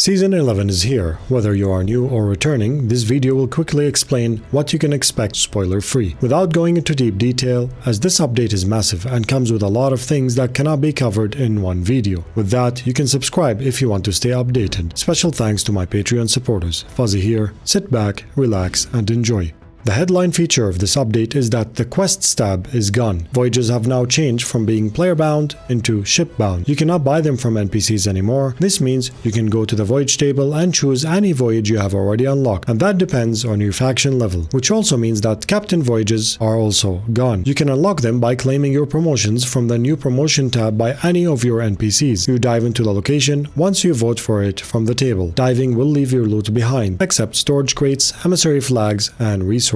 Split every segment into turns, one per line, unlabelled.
Season 11 is here. Whether you are new or returning, this video will quickly explain what you can expect spoiler-free, without going into deep detail, as this update is massive and comes with a lot of things that cannot be covered in one video. With that, you can subscribe if you want to stay updated. Special thanks to my Patreon supporters. Phuzzy here. Sit back, relax, and enjoy. The headline feature of this update is that the Quests tab is gone. Voyages have now changed from being player-bound into ship-bound. You cannot buy them from NPCs anymore. This means you can go to the voyage table and choose any voyage you have already unlocked, and that depends on your faction level, which also means that Captain Voyages are also gone. You can unlock them by claiming your promotions from the new promotion tab by any of your NPCs. You dive into the location once you vote for it from the table. Diving will leave your loot behind, except storage crates, emissary flags, and resources.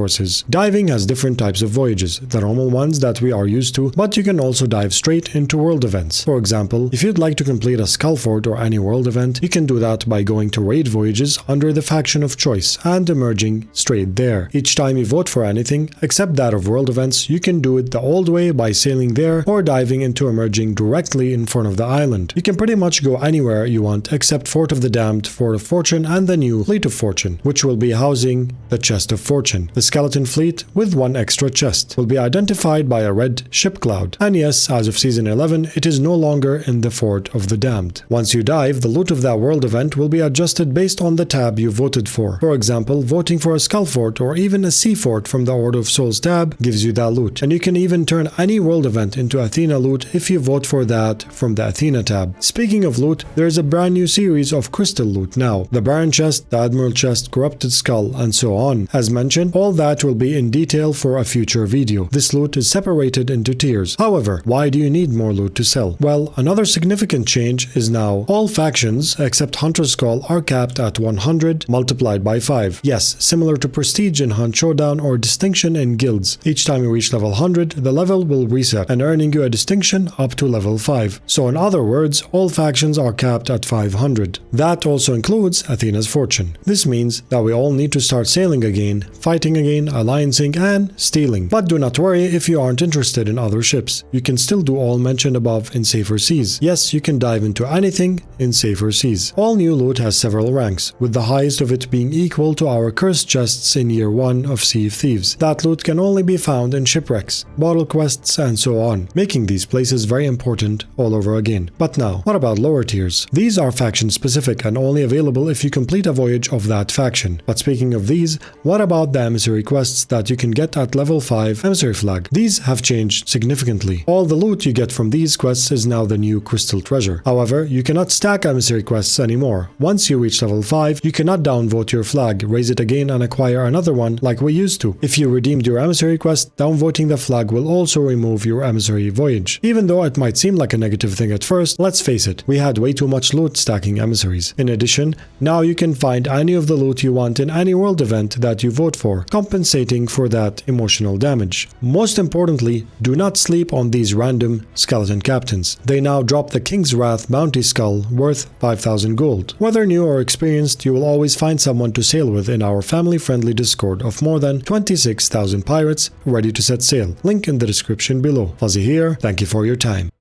Diving has different types of voyages, the normal ones that we are used to, but you can also dive straight into world events. For example, if you'd like to complete a Skull Fort or any world event, you can do that by going to Raid Voyages under the faction of choice and emerging straight there. Each time you vote for anything, except that of world events, you can do it the old way by sailing there or diving into emerging directly in front of the island. You can pretty much go anywhere you want except Fort of the Damned, Fort of Fortune, and the new Fleet of Fortune, which will be housing the Chest of Fortune. The skeleton fleet with one extra chest will be identified by a red ship cloud. And yes, as of Season 11, it is no longer in the Fort of the Damned. Once you dive, the loot of that world event will be adjusted based on the tab you voted for. For example, voting for a Skull Fort or even a Sea Fort from the Order of Souls tab gives you that loot. And you can even turn any world event into Athena loot if you vote for that from the Athena tab. Speaking of loot, there is a brand new series of crystal loot now. The Baron chest, the Admiral chest, Corrupted Skull, and so on. As mentioned, all that will be in detail for a future video. This loot is separated into tiers. However, why do you need more loot to sell? Well, another significant change is now all factions except Hunter's Call are capped at 100 multiplied by 5. Yes, similar to Prestige in Hunt Showdown or Distinction in Guilds. Each time you reach level 100, the level will reset and earning you a distinction up to level 5. So in other words, all factions are capped at 500. That also includes Athena's Fortune. This means that we all need to start sailing again, fighting again, alliancing, and stealing. But do not worry if you aren't interested in other ships. You can still do all mentioned above in safer seas. Yes, you can dive into anything in safer seas. All new loot has several ranks, with the highest of it being equal to our cursed chests in Year 1 of Sea of Thieves. That loot can only be found in shipwrecks, bottle quests, and so on, making these places very important all over again. But now, what about lower tiers? These are faction specific and only available if you complete a voyage of that faction. But speaking of these, what about the emissary quests that you can get at level 5 emissary flag? These have changed significantly. All the loot you get from these quests is now the new crystal treasure. However, you cannot stack emissary quests anymore. Once you reach level 5, you cannot downvote your flag, raise it again, and acquire another one like we used to. If you redeemed your emissary quest, downvoting the flag will also remove your emissary voyage. Even though it might seem like a negative thing at first, let's face it, we had way too much loot stacking emissaries. In addition, now you can find any of the loot you want in any world event that you vote for, compensating for that emotional damage. Most importantly, do not sleep on these random skeleton captains. They now drop the King's Wrath bounty skull worth 5,000 gold. Whether new or experienced, you will always find someone to sail with in our family-friendly Discord of more than 26,000 pirates ready to set sail. Link in the description below. Phuzzy here, thank you for your time.